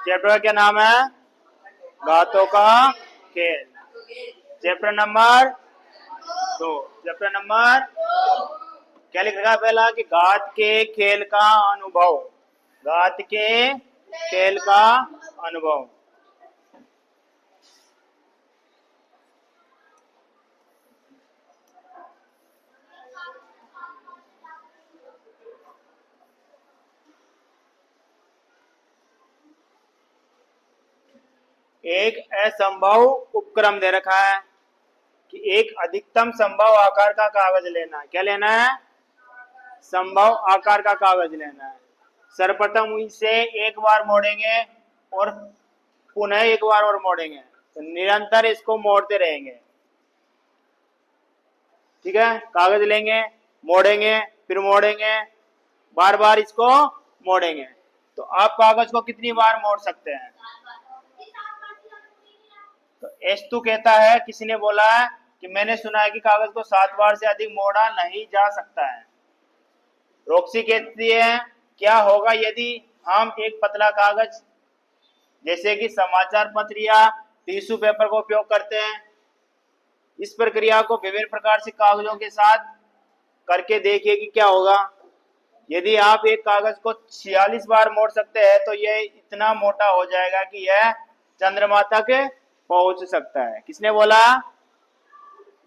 Chapter का क्या नाम है? घातों का खेल। Chapter number 2। चैप्टर नंबर क्या लिख रखा है? पहला कि घात के खेल का अनुभव। घात के खेल का अनुभव। एक असंभव उपक्रम दे रखा है कि एक अधिकतम संभव आकार का कागज लेना है। क्या लेना है? संभव आकार का कागज लेना है। सर्वप्रथम इसे एक बार मोड़ेंगे और पुनः एक बार और मोड़ेंगे, तो निरंतर इसको मोड़ते रहेंगे। ठीक है, कागज लेंगे, मोड़ेंगे, फिर मोड़ेंगे, बार बार इसको मोड़ेंगे। तो आप कागज को कितनी बार मोड़ सकते हैं? तो एस्तु कहता है, किसी ने बोला है कि मैंने सुना है कि कागज को 7 बार से अधिक मोड़ा नहीं जा सकता है। रोक्सी कहती है, क्या होगा यदि हम एक पतला कागज जैसे कि समाचार पत्र या टिश्यू पेपर का उपयोग करते हैं? इस प्रक्रिया को विभिन्न प्रकार से कागजों के साथ करके देखिए कि क्या होगा। यदि आप एक कागज को 46 बार मोड़ सकते हैं तो यह इतना मोटा हो जाएगा कि यह चंद्रमा तक पहुंच सकता है। किसने बोला?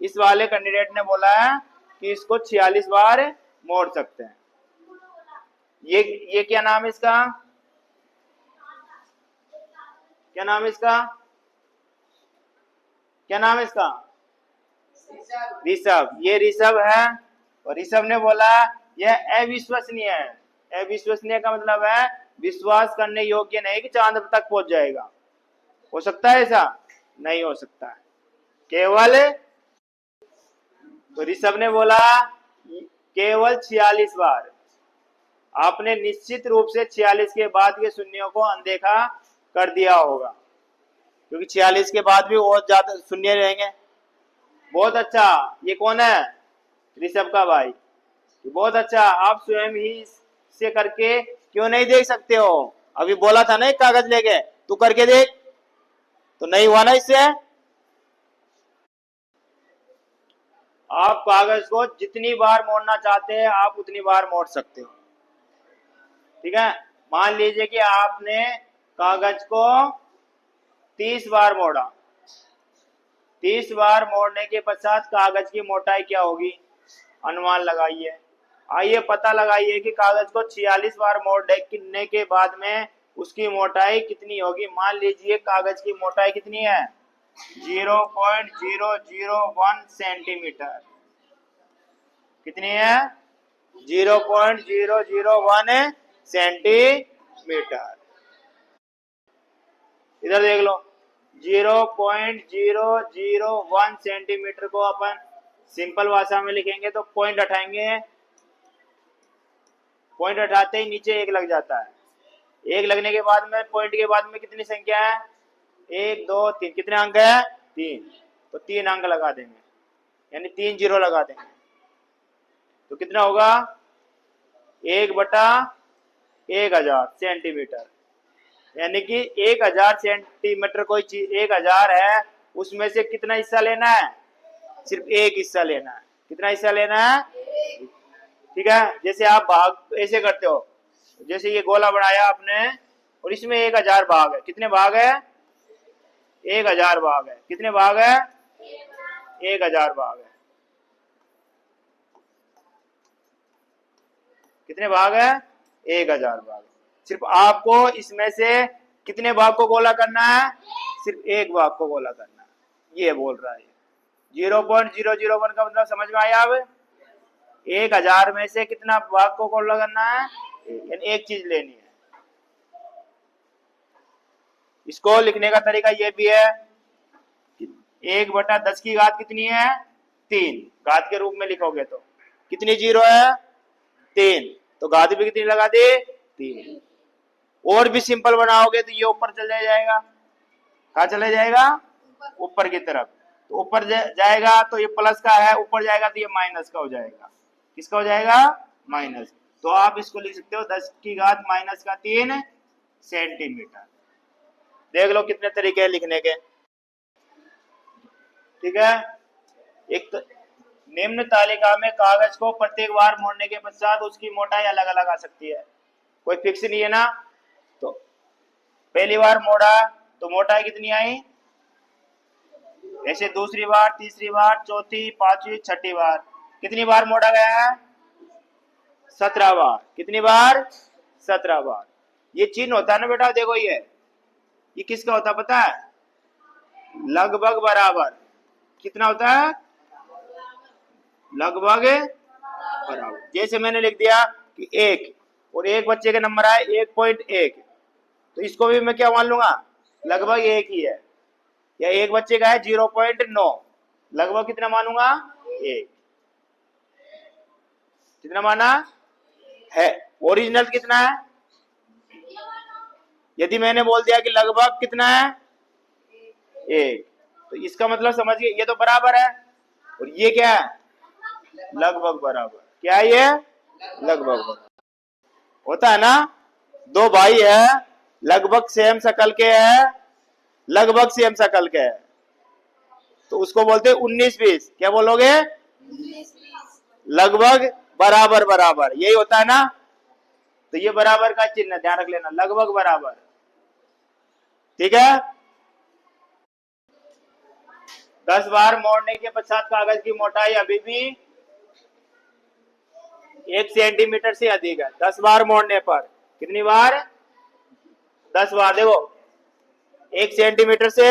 इस वाले कैंडिडेट ने बोला है कि इसको 46 बार मोड़ सकते हैं। ये क्या नाम है इसका? क्या नाम है इसका? क्या नाम है इसका? ऋषभ। ये ऋषभ है और ऋषभ ने बोला यह अविश्वसनीय है। अविश्वसनीय का मतलब है विश्वास करने योग्य नहीं कि चांद तक पहुंच जाएगा। हो सकता है ऐसा? नहीं हो सकता है। केवल, तो ऋषभ ने बोला केवल 46 बार। आपने निश्चित रूप से 46 के बाद के शून्यों को अनदेखा कर दिया होगा, क्योंकि 46 के बाद भी और ज्यादा शून्य रहेंगे। बहुत अच्छा। ये कौन है? ऋषभ का भाई। बहुत अच्छा। आप स्वयं ही से करके क्यों नहीं देख सकते हो? अभी बोला था ना एक कागज लेके, तू करके देख। तो नहीं हुआ ना इससे? आप कागज को जितनी बार मोड़ना चाहते हैं आप उतनी बार मोड़ सकते हो। ठीक है, मान लीजिए कि आपने कागज को 30 बार मोड़ा। 30 बार मोड़ने के पश्चात कागज की मोटाई क्या होगी? अनुमान लगाइए। आइए पता लगाइए कि कागज को 46 बार मोड़ने के बाद में उसकी मोटाई कितनी होगी। मान लीजिए कागज की मोटाई कितनी है? 0.001 सेंटीमीटर। कितनी है? 0.001 सेंटीमीटर। इधर देख लो, 0.001 सेंटीमीटर को अपन सिंपल भाषा में लिखेंगे तो पॉइंट हटाएंगे। पॉइंट हटाते ही नीचे एक लग जाता है। एक लगने के बाद में पॉइंट के बाद में कितनी संख्या है? 1 2 3। कितने अंक है? 3। तो 3 अंक लगा देंगे, यानी 3 जीरो लगा देंगे। तो कितना होगा? 1/1000 सेंटीमीटर। यानी कि 1000 सेंटीमीटर कोई चीज 1000 है, उसमें से कितना हिस्सा लेना है? सिर्फ एक हिस्सा लेना है। कितना हिस्सा लेना है? ठीक है, जैसे आप भाग ऐसे करते हो, जैसे ये गोला बनाया आपने और इसमें 1000 भाग है। कितने भाग है? 1000 भाग है। कितने भाग है? 1000 भाग है। कितने भाग है? 1000 भाग। सिर्फ आपको इसमें से कितने भाग को गोला करना है? सिर्फ एक भाग को गोला करना है, ये बोल रहा है। 0.001 का मतलब समझ में आया? अब 1000 में से कितना भाग को गोला करना है? यानी एक चीज लेनी है। इसको लिखने का तरीका ये भी है, 1/10 की घात कितनी है? 3। घात के रूप में लिखोगे तो कितनी जीरो है? 3। तो घात भी कितनी लगा दे? 3। और भी सिंपल बनाओगे तो ये ऊपर चले जाएगा। कहाँ चले जाएगा? ऊपर की तरफ। तो ऊपर जाएगा तो ये प्लस का है, ऊपर जाएगा तो ये माइनस का हो जाएगा। किसका हो जाएगा? माइनस। तो आप इसको लिख सकते हो 10 की घात -3 सेंटीमीटर। देख लो कितने तरीके हैं लिखने के। ठीक है, एक तो निम्न तालिका में कागज को प्रत्येक बार मोड़ने के पश्चात उसकी मोटाई अलग अलग आ सकती है, कोई फिक्स नहीं है ना। तो पहली बार मोड़ा तो मोटाई कितनी आई, ऐसे दूसरी बार, तीसरी बार, चौथी, पांचवी, छठी बार, कितनी बार मोड़ा गया है, 17 बार। कितनी बार, 17 बार। ये चिन्ह होता है ना बेटा, देखो ये किसका होता है पता है, लगभग बराबर। कितना होता है, लगभग बराबर। जैसे मैंने लिख दिया कि 1 और एक बच्चे के नंबर आए 1.1, तो इसको भी मैं क्या मान लूंगा, लगभग एक ही है। या एक बच्चे का है 0.9, लगभग कितना मानूंगा, 1। कितना माना है, ओरिजिनल कितना है। यदि मैंने बोल दिया कि लगभग कितना है, 1, तो इसका मतलब समझिए ये तो बराबर है, और ये क्या है, लगभग बराबर। क्या है ये, लगभग बराबर। होता है ना, दो भाई है, लगभग सेम शकल के है, लगभग सेम शकल के है, तो उसको बोलते हैं 19-20। क्या बोलोगे, लगभग बराबर बराबर, यही होता है ना। तो ये बराबर का चिन्ह ध्यान रख लेना, लगभग बराबर। ठीक है, 10 बार मोड़ने के पश्चात कागज की मोटाई अभी भी 1 सेंटीमीटर से अधिक है। 10 बार मोड़ने पर, कितनी बार, 10 बार। देखो 1 सेंटीमीटर से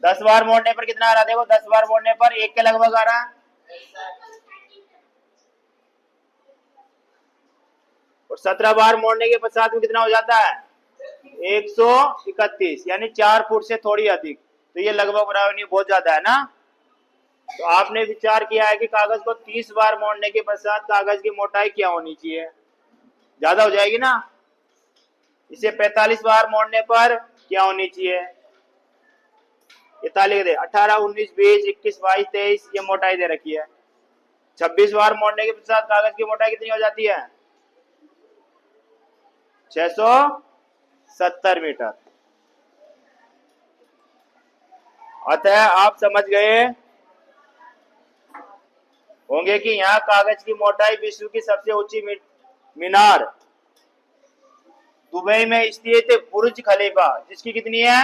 10 बार मोड़ने पर कितना आ रहा, देखो 10 बार मोड़ने पर 1 के लगभग आ रहा है, और 17 बार मोड़ने के पश्चात में कितना हो जाता है, 131, यानी 4 फुट से थोड़ी अधिक। तो ये लगभग बराबर नहीं, बहुत ज्यादा है ना। तो आपने विचार किया है कि कागज को 30 बार मोड़ने के पश्चात कागज की मोटाई क्या होनी चाहिए, ज्यादा हो जाएगी ना। इसे 45 बार मोड़ने पर क्या होनी चाहिए, ये तालिका दे 18, 19, 20, 21, 22, 23, ये मोटाई दे रखी है। 26 बार मोड़ने के पश्चात कागज की मोटाई कितनी हो जाती है, 670 मीटर। अतः आप समझ गए होंगे कि यहाँ कागज की मोटाई विश्व की सबसे ऊंची मीनार दुबई में स्थित बुर्ज खलीफा, जिसकी कितनी है,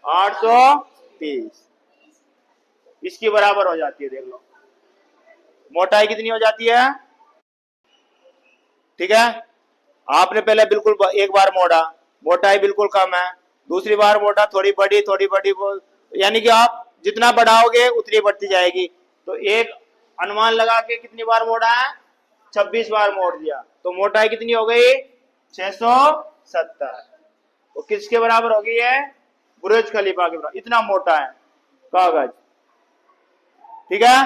830, इसकी बराबर हो जाती है। देख लो मोटाई कितनी हो जाती है। ठीक है, आपने पहले बिल्कुल एक बार मोड़ा, मोटाई बिल्कुल कम है, दूसरी बार मोड़ा थोड़ी बड़ी, यानी कि आप जितना बढ़ाओगे उतनी बढ़ती जाएगी। तो एक अनुमान लगा के कितनी बार मोड़ा है, 26 बार मोड़ दिया, तो मोटाई कितनी हो गई, 670। तो किसके बराबर हो गई है, बुर्ज खलीफा के बराबर। इतना मोटा है कागज। ठीक है,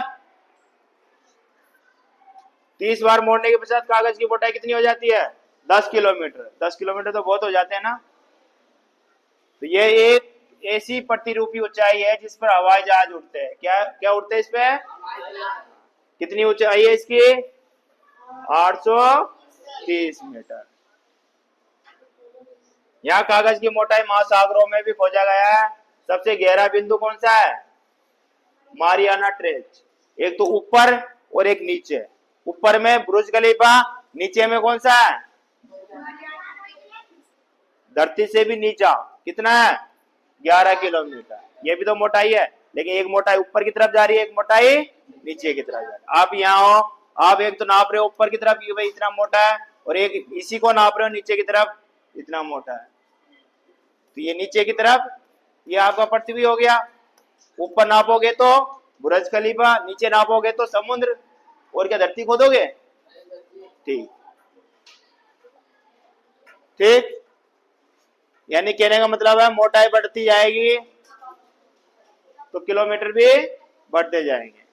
30 बार मोड़ने के पश्चात कागज की मोटाई कितनी हो जाती है, 10 किलोमीटर। 10 किलोमीटर तो बहुत हो जाते हैं ना। तो ये एक ऐसी प्रतिरूपी ऊंचाई है जिस पर हवाई जहाज उड़ते हैं। क्या क्या उड़ते हैं इस पे, कितनी ऊंचाई है इसकी, 830 मीटर। यहाँ कागज की मोटाई महासागरों में भी खोजा गया है। सबसे गहरा बिंदु कौन सा है, मारियाना ट्रेंच। एक तो ऊपर और एक नीचे, ऊपर में बुर्ज खलीफा, नीचे में कौन सा है, धरती से भी नीचा। कितना है, 11 किलोमीटर। ये भी तो मोटाई है, लेकिन एक मोटाई ऊपर की तरफ जा रही है, एक मोटाई नीचे की तरफ जा रही है। आप यहाँ हो, आप एक तो नाप रहे हो ऊपर की तरफ कि भाई इतना मोटा है, और एक इसी को नाप रहे हो नीचे की तरफ, इतना मोटा है। तो ये नीचे की तरफ, ये आपका पृथ्वी हो गया। ऊपर नापोगे तो बुर्ज खलीफा, नीचे नापोगे तो समुद्र। और क्या धरती खोदोगे, ठीक ठीक। यानी कहने का मतलब है मोटाई बढ़ती जाएगी तो किलोमीटर भी बढ़ते जाएंगे।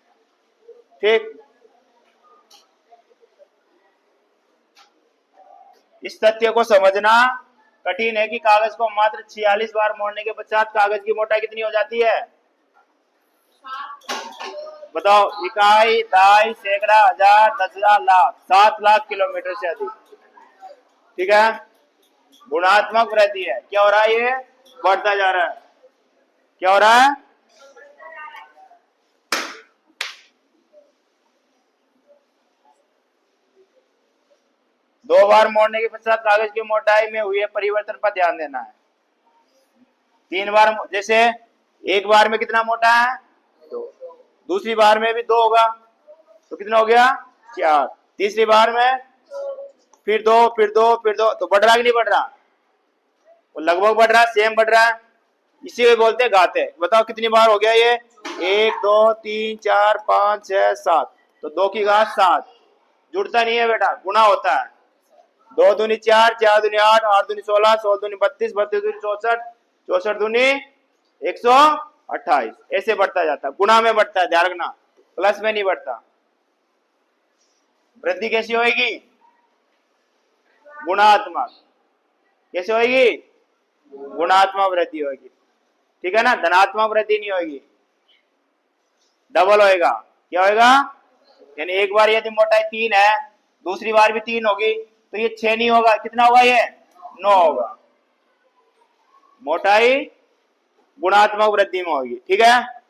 ठीक, इस तथ्य को समझना कठिन है कि कागज को मात्र 46 बार मोड़ने के पश्चात कागज की मोटाई कितनी हो जाती है, बताओ। इकाई, दाई, सैकड़ा, हजार, 10,000, लाख, 7 लाख किलोमीटर से अधिक। ठीक है, गुणात्मक वृद्धि है। क्या हो रहा है? ये बढ़ता जा रहा है। क्या हो रहा है? दो बार मोड़ने के पश्चात कागज की मोटाई में हुए परिवर्तन पर ध्यान देना है। 3 बार, जैसे एक बार में कितना मोटा है? 2, दूसरी बार में भी 2 होगा तो कितना हो गया? 4, तीसरी बार में फिर 2, फिर 2, फिर 2, तो बढ़ रहा कि नहीं बढ़ रहा? वो लगभग बढ़ रहा है, सेम बढ़ रहा है। इसी को बोलते हैं घाते। बताओ कितनी बार हो गया ये? 1 2 3 4 5 6 7, तो 2 की घात 7। जुड़ता नहीं है बेटा, गुणा होता है। 2 दूनी 4, 4 दूनी 8, 8 दूनी 16, 16 दूनी 32, 32 दूनी 64, 64 दूनी 128। ऐसे बढ़ता जाता है, गुणा में बढ़ता है, ध्यान रखना, प्लस में नहीं बढ़ता। वृद्धि कैसी होगी? गुणात्मक। कैसे होगी? गुणात्मक वृद्धि होगी, ठीक है ना? धनात्मक वृद्धि नहीं होगी, डबल होएगा। क्या होएगा? यानी एक बार यदि मोटाई 3 है, दूसरी बार भी 3 होगी, तो ये 6 नहीं होगा, कितना होगा? ये 9 होगा। मोटाई गुणात्मक वृद्धि में होगी, ठीक है?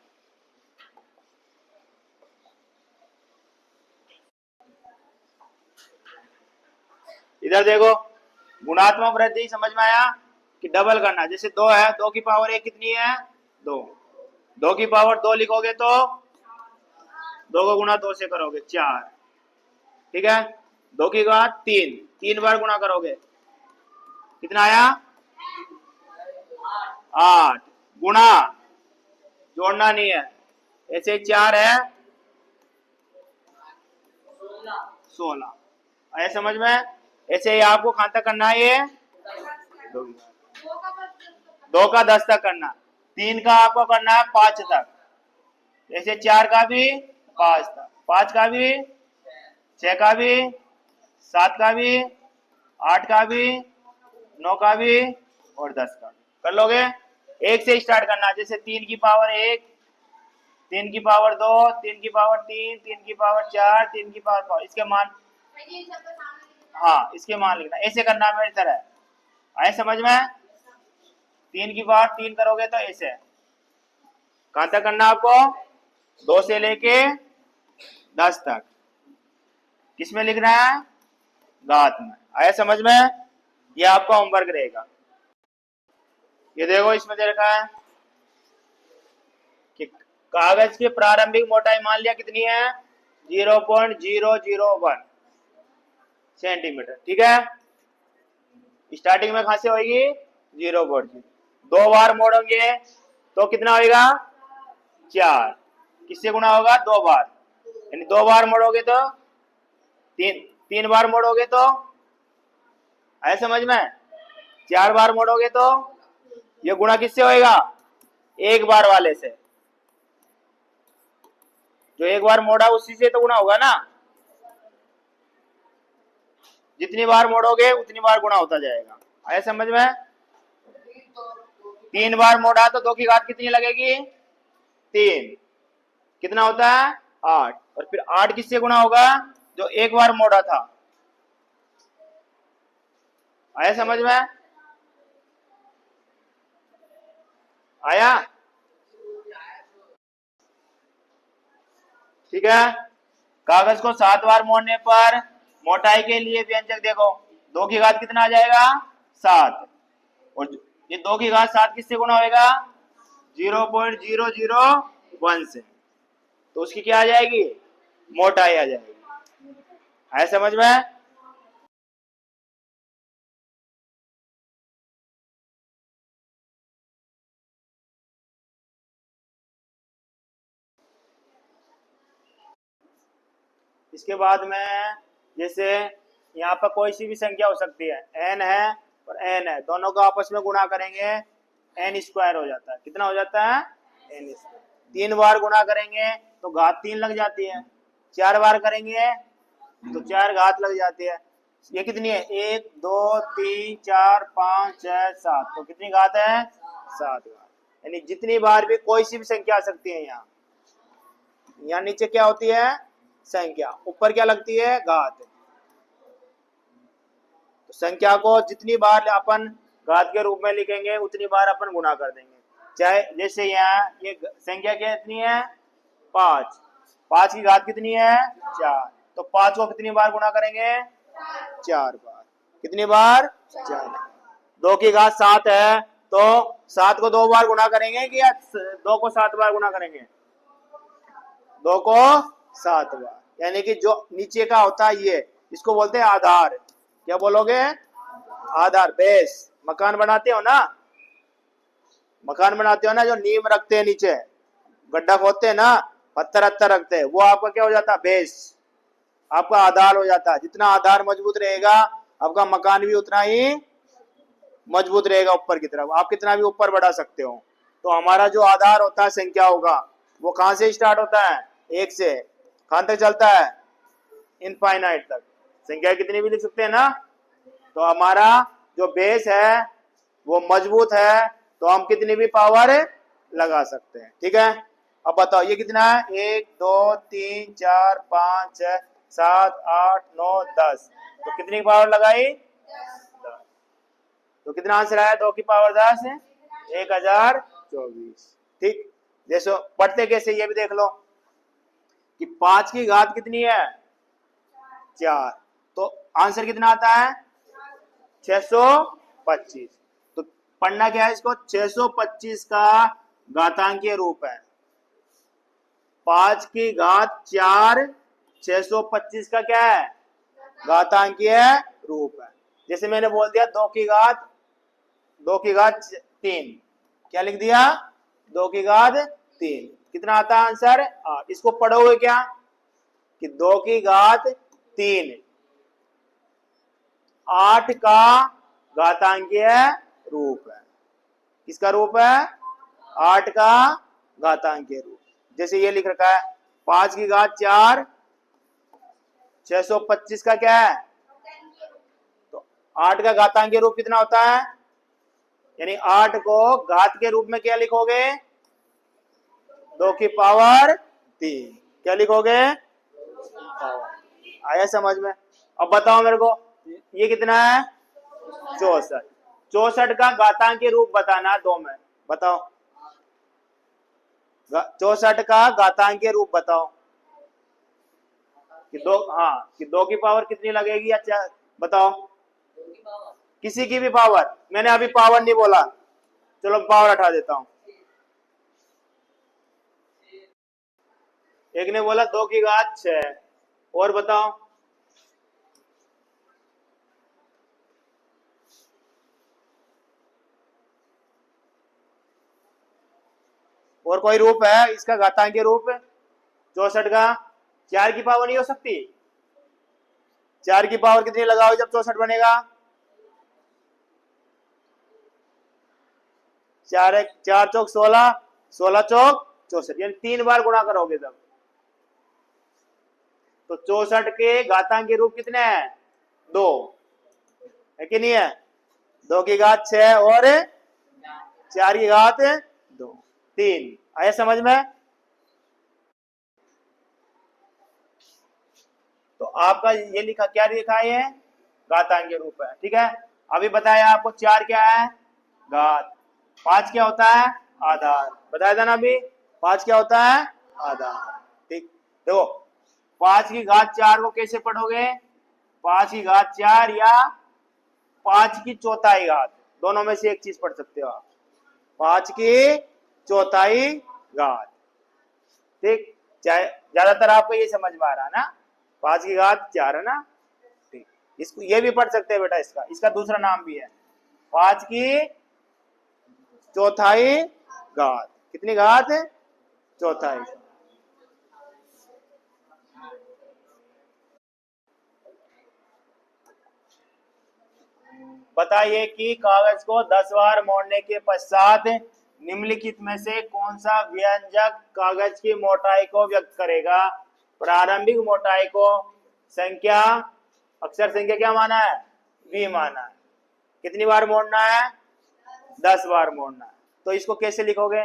इधर देखो, गुणात्मक वृद्धि समझ में आया कि डबल करना। जैसे 2 है, 2 की पावर 1 कितनी है? 2, 2 की पावर 2 लिखोगे तो 2 को गुणा 2 से करोगे 4, ठीक है? 2 की घात 3, 3 बार गुणा करोगे कितना आया? 8। गुणा, जोड़ना नहीं है। ऐसे 4 है 16। आया समझ में? ऐसे ही आपको कहां तक करना है? ये 2 का 10 तक करना, 3 का आपको करना है 5 तक, जैसे 4 का भी 5 तक, 5 का भी, 6 का भी, 7 का भी, 8 का भी, 9 का भी और 10 का भी। कर लोगे? 1 से स्टार्ट करना, जैसे 3 की पावर 1, 3 की पावर 2, 3 की पावर 3, 3 की पावर 4, 3 की पावर 5, इसके मान, हाँ इसके मान लिखना। ऐसे करना मेरी तरह। आए समझ में? 3 की पावर 3 करोगे तो ऐसे कहां तक करना आपको? 2 से लेके 10 तक। किसमें लिखना है? घात में। आया समझ में? ये आपका होमवर्क रहेगा। ये देखो, इसमें दे रखा है कि कागज की प्रारंभिक मोटाई मान लिया कितनी है? 0.001 सेंटीमीटर, ठीक है? स्टार्टिंग में कहां से होगी? 0.0। 2 बार मोड़ोगे तो कितना होगा? 4। किससे गुणा होगा? 2 बार, यानी 2 बार मोड़ोगे तो 3 बार मोड़ोगे तो, आया समझ में? 4 बार मोड़ोगे तो ये गुणा किससे होएगा? 1 बार वाले से। जो 1 बार मोड़ा उसी से तो गुणा होगा ना। जितनी बार मोड़ोगे उतनी बार गुणा होता जाएगा। आया समझ में? 3 बार मोड़ा तो 2 की घात कितनी लगेगी? 3, कितना होता है? 8। और फिर 8 किससे गुणा होगा? जो 1 बार मोड़ा था। आया समझ में? आया? ठीक है? कागज को 7 बार मोड़ने पर मोटाई के लिए व्यंजक देखो, 2 की घात कितना आ जाएगा? 7। और ये 2 की घात 7 किससे गुणा होएगा? 0.001 से, तो उसकी क्या आ जाएगी? मोटाई आ जाएगी। है समझ में? इसके बाद में जैसे यहाँ पर कोई सी भी संख्या हो सकती है, n है और n है, दोनों को आपस में गुणा करेंगे n स्क्वायर हो जाता है। कितना हो जाता है? n square. 3 बार गुणा करेंगे तो घात 3 लग जाती है, 4 बार करेंगे तो 4 घात लग जाती है। ये कितनी है? 1 2 3 4 5 6 7, तो कितनी घात है? 7 घात। यानी जितनी बार भी कोई सी भी संख्या आ सकती है। यहाँ नीचे क्या होती है? संख्या, ऊपर क्या लगती है? घात। तो संख्या को जितनी बार अपन घात के रूप में लिखेंगे उतनी बार अपन गुणा कर देंगे। चाहे जैसे यहाँ ये संख्या कितनी है 5, 5 की घात कितनी है 4, तो 5 को कितनी बार गुणा करेंगे 4 बार। कितनी बार 4। 2 की घात 7 है तो 7 को 2 बार गुणा करेंगे कि या 2 को 7 बार गुणा करेंगे 2 को 7 बार। यानी कि जो नीचे का होता है ये इसको बोलते हैं आधार। क्या बोलोगे आधार, बेस। मकान बनाते हो ना, मकान बनाते हो ना, जो नींव रखते हैं नीचे गड्ढा खोदते हैं ना, पत्थर अत्तर रखते हैं, वो आपका क्या हो जाता है बेस, आपका आधार हो जाता है। जितना आधार मजबूत रहेगा आपका मकान भी उतना ही मजबूत रहेगा ऊपर की तरफ, आप कितना भी ऊपर बढ़ा सकते हो। तो हमारा जो आधार होता है संख्या होगा वो कहां से स्टार्ट होता है 1 से कहां तक चलता है इनफाइनाइट तक। संख्या कितनी भी लिख सकते हैं ना। तो हमारा जो बेस है वो मजबूत है तो हम कितनी भी पावर लगा सकते हैं। ठीक है, अब बताओ ये कितना है 1 2 3 4 5 6 7 8 9 10, तो कितनी पावर लगाई 10। तो कितना आंसर आया 2 की पावर 10 है 1024। ठीक, जैसे पढ़ते कैसे ये भी देख लो कि 5 की घात कितनी है 4, तो आंसर कितना आता है 625। तो पढ़ना क्या है इसको 625 का घातांकीय रूप है। 5 की घात 4 625 का क्या है घातांकीय रूप है। जैसे मैंने बोल दिया 2 की घात 3, क्या लिख दिया 2 की घात 3, कितना आता है आंसर 8। इसको पढ़ोगे क्या कि 2 की घात 3 8 का घातांकीय रूप है। किसका रूप है 8 का घातांकीय रूप। जैसे ये लिख रखा है 5 की घात 4 625 का क्या है, तो 8 का घातांकीय रूप कितना होता है, यानी 8 को घात के रूप में क्या लिखोगे 2 की पावर 3, क्या लिखोगे आया समझ में। अब बताओ मेरे को ये कितना है 64, 64 का घातांकीय रूप बताना 2 में, बताओ 64 का घातांकीय रूप बताओ कि 2, हाँ कि 2 की पावर कितनी लगेगी, अच्छा बताओ किसी की भी पावर। मैंने अभी पावर नहीं बोला, चलो पावर हटा देता हूं। एक ने बोला 2 की घात 6, और बताओ और कोई रूप है इसका घातांकीय रूप 64 का। 4 की पावर नहीं हो सकती, 4 की पावर कितनी लगाओ जब 64 बनेगा 4 4 चौक 16, 16 चौक 64, यानी 3 बार गुणा करोगे तब। तो 64 के घातांकीय रूप कितने हैं 2 है कि नहीं है, 2 की घात 6 और 4 की घात 2, 3। आया समझ में। तो आपका ये लिखा क्या लिखा है घातांकीय रूप है। ठीक है, अभी बताया आपको 4 क्या है घात, 5 क्या होता है आधार, बताया था ना अभी 5 क्या होता है आधार। ठीक, देखो 5 की घात 4 को कैसे पढ़ोगे 5 की घात 4 या 5 की चौथाई घात, दोनों में से एक चीज पढ़ सकते हो आप, 5 की चौथाई घात। ठीक, चाहे ज्यादातर आपको ये समझ में आ रहा है ना 5 की घात 4 है ना। ठीक, इसको ये भी पढ़ सकते हैं बेटा, इसका दूसरा नाम भी है 5 की चौथाई घात। कितनी घात चौथाई। बताइए कि कागज को 10 बार मोड़ने के पश्चात निम्नलिखित में से कौन सा व्यंजक कागज की मोटाई को व्यक्त करेगा। प्रारंभिक मोटाई को संख्या, अक्षर संख्या क्या माना है v माना है। कितनी बार मोड़ना है 10 बार मोड़ना है। तो इसको कैसे लिखोगे,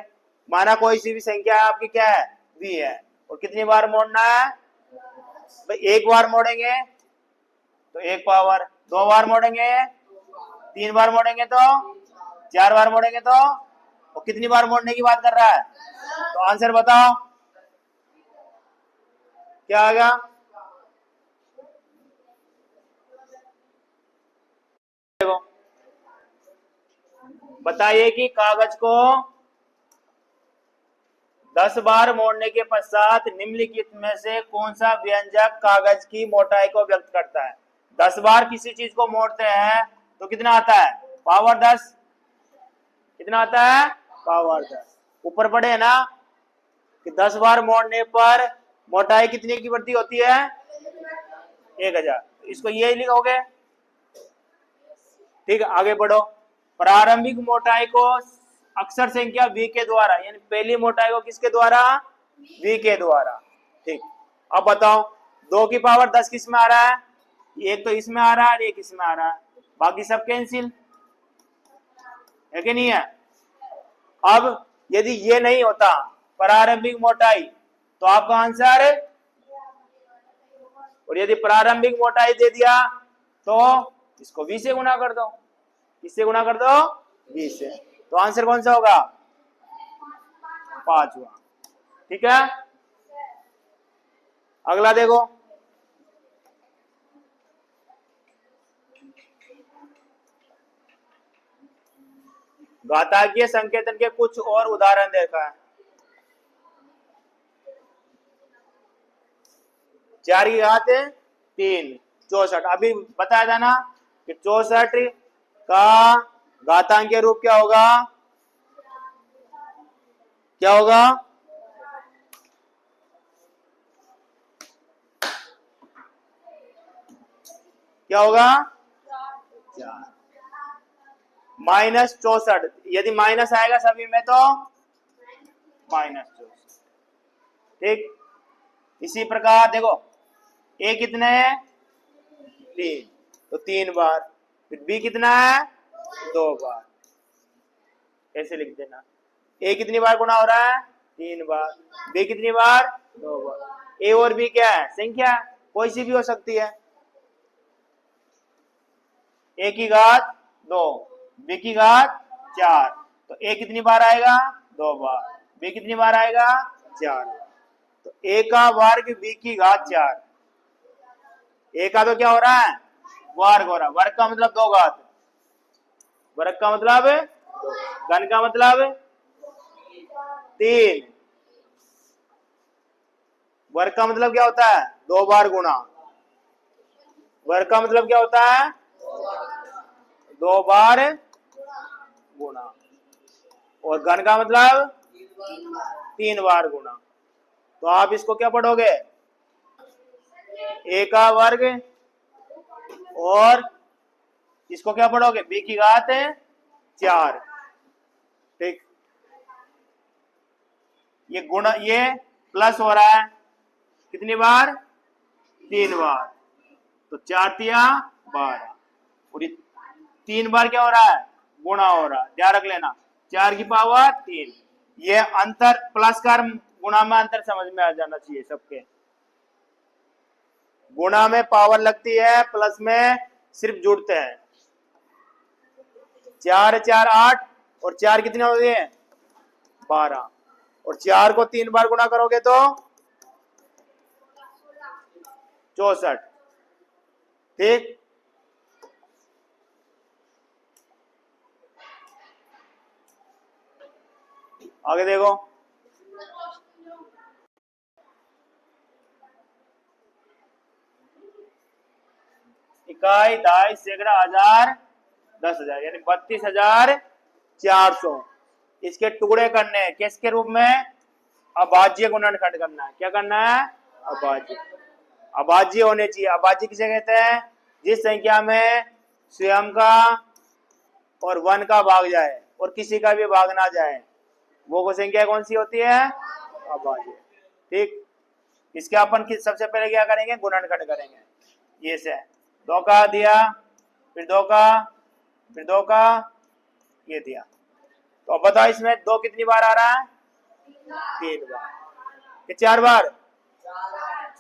माना कोई सी भी संख्या है आपकी क्या है v है, और कितनी बार मोड़ना है भाई 1 बार मोड़ेंगे तो 1 पावर, 2 बार मोड़ेंगे, 3 बार मोड़ेंगे तो, 4 बार मोड़ेंगे तो, और कितनी बार मोड़ने की बात कर रहा है? तो आंसर बताओ क्या आ गया? देखो बताइए कि कागज को 10 बार मोड़ने के पश्चात निम्नलिखित में से कौन सा व्यंजक कागज की मोटाई को व्यक्त करता है? 10 बार किसी चीज को मोड़ते हैं तो कितना आता है? पावर 10। कितना आता है? पावर 10। ऊपर पढ़े है ना कि 10 बार मोड़ने पर मोटाई कितने की वृद्धि होती है? 1000। इसको ये लिखोगे। ठीक है, आगे बढ़ो। प्रारंभिक मोटाई को अक्षर संख्या v के द्वारा, यानी पहली मोटाई को किसके द्वारा? v के द्वारा। ठीक, अब बताओ 2 की पावर 10 किस में आ रहा है? एक तो इसमें आ रहा है, एक इसमें आ रहा है, बाकी सब कैंसिल है कि नहीं है? अब यदि ये नहीं होता प्रारंभिक मोटाई तो आपका आंसर, और यदि प्रारंभिक मोटाई दे दिया तो इसको v से गुना कर दो। किससे गुना कर दो? v से। तो आंसर कौन सा होगा? 5वां। ठीक है, अगला देखो। घातांकीय संकेतन के कुछ और उदाहरण देखा है। 4 की घात 3, 64। अभी बताया था ना कि 64 का घातांकीय रूप क्या होगा? क्या होगा? क्या होगा? 4 माइनस 64। यदि माइनस आएगा सभी में तो माइनस 64। ठीक, इसी प्रकार देखो a कितना है? 3, तो 3 बार। फिर b कितना है? 2 बार। ऐसे लिख देना। a कितनी बार गुना हो रहा है? 3 बार। b कितनी बार? 2 बार। a और b क्या है? संख्या, कोई सी भी हो सकती है। a की घात 2, b की घात 4, तो a कितनी बार आएगा? 2 बार। b कितनी बार आएगा? 4 बार। तो a का वर्ग b की घात 4। a का तो क्या हो रहा है? वर्ग हो रहा है। वर्ग का मतलब 2 घात, वर्ग का मतलब घन का मतलब 3, वर्ग का मतलब क्या होता है? 2 बार गुणा। वर्ग का मतलब क्या होता है? 2 बार गुणा। और घन का मतलब 3 बार गुणा। तो आप इसको क्या पढ़ोगे? a का वर्ग, और इसको क्या पढ़ोगे? b की घात 4। ठीक, ये गुणा, ये प्लस हो रहा है कितनी बार? 3 बार। तो 4 तिया 12, और ये 3 बार क्या हो रहा है? गुणा हो रहा है। ध्यान रख लेना, 4 की पावर 3। ये अंतर, प्लस का गुणा में अंतर समझ में आ जाना चाहिए सबके। गुणा में पावर लगती है, प्लस में सिर्फ जुड़ते हैं। 4 4 8, और 4 कितने हो गए? 12, और 4 को 3 बार गुणा करोगे तो 64। ठीक, आगे देखो। इकाई, दाई, सैकड़ा, हजार, 10,000, यानी 32,400। इसके टुकड़े करने हैं किसके रूप में? अभाज्य गुणनखंड करना है। क्या करना है? अभाज्य। अभाज्य होने चाहिए। अभाज्य किसे कहते हैं? जिस संख्या में स्वयं का और 1 का भाग जाए और किसी का भी भाग ना जाए, वो संख्या कौन सी होती है? अभाज्य। ठीक, इसके अपन सबसे पहले क्या करेंगे? गुणनखंड करेंगे। ये से 2 का दिया, फिर 2 का, फिर 2 का, ये दिया। तो अब बताओ इसमें 2 कितनी बार आ रहा है? 3 बार। कि 4 बार?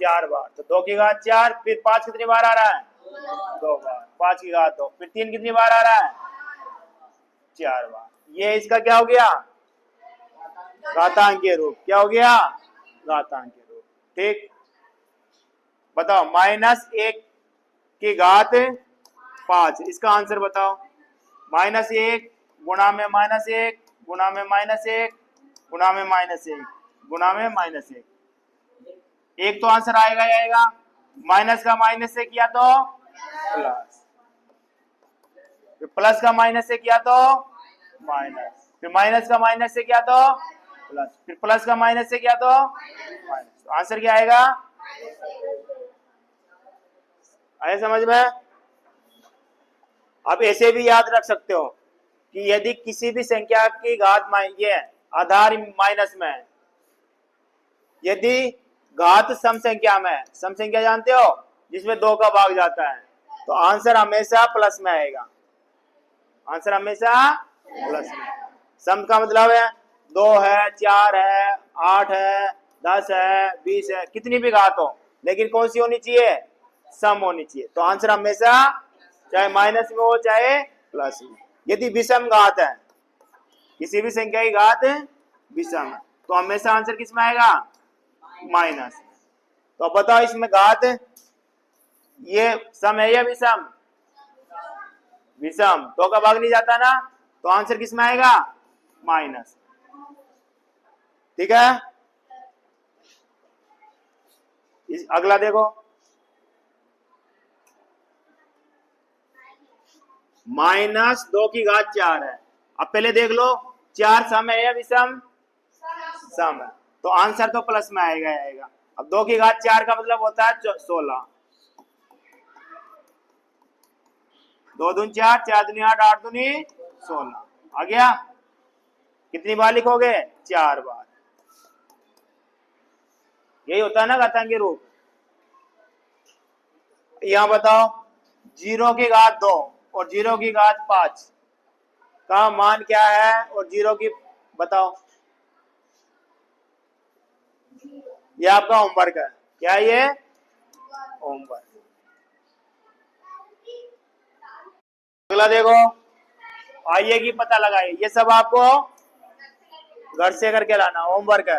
4 बार। तो 2 की घात 4, फिर 5 कितनी बार आ रहा है? 2 बार, 5 की घात 2, फिर 3 कितनी बार आ रहा है? 4 बार। ये इसका क्या हो गया? घातांकीय रूप। क्या हो गया? घातांकीय रूप। ठीक, बताओ -1 की घात 5, इसका आंसर बताओ। -1 गुणा में -1 गुणा में -1 गुणा में -1 गुणा में -1, एक तो आंसर आएगा ही आएगा। माइनस का माइनस से किया तो प्लस, फिर प्लस का माइनस से किया तो माइनस, फिर माइनस का माइनस से किया तो प्लस, फिर प्लस का माइनस से किया तो माइनस। तो आंसर क्या आएगा? आया समझ में? आप ऐसे भी याद रख सकते हो कि यदि किसी भी संख्या की घात ये आधार माइनस में है, यदि घात सम संख्या में है, सम संख्या जानते हो जिसमें 2 का भाग जाता है, तो आंसर हमेशा प्लस में आएगा। आंसर हमेशा प्लस में। सम का मतलब है 2 है, 4 है, 8 है, 10 है, 20 है, कितनी भी घात हो, लेकिन कौन सी होनी चाहिए? सम होनी चाहिए। तो आंसर हमेशा चाहे माइनस में हो चाहे प्लस में। यदि विषम घात है, किसी भी संख्या की घात विषम है, तो हमेशा आंसर किस में आएगा? माइनस। तो अब बताओ इसमें घात ये सम है या विषम? विषम। 2 का भाग नहीं जाता ना, तो आंसर किस में आएगा? माइनस। ठीक है, अगला देखो, -2 की घात 4 है। अब पहले देख लो 4 सम है या विषम? सम है, तो आंसर तो प्लस में आएगा आएगा। अब 2 की घात 4 का मतलब होता है 16। 2 दूनी 4, 4 दूनी 8, 8 दूनी 16 आ गया। कितनी बार लिखोगे? 4 बार। यही होता है ना घातांकीय रूप। यहां बताओ 0 की घात 2 और 0 की घात 5 का मान क्या है, और 0 की बताओ। ये आपका होमवर्क है। क्या ये? होमवर्क। अगला देखो, आइए की पता लगाइए। ये सब आपको घर से करके लाना, होमवर्क है।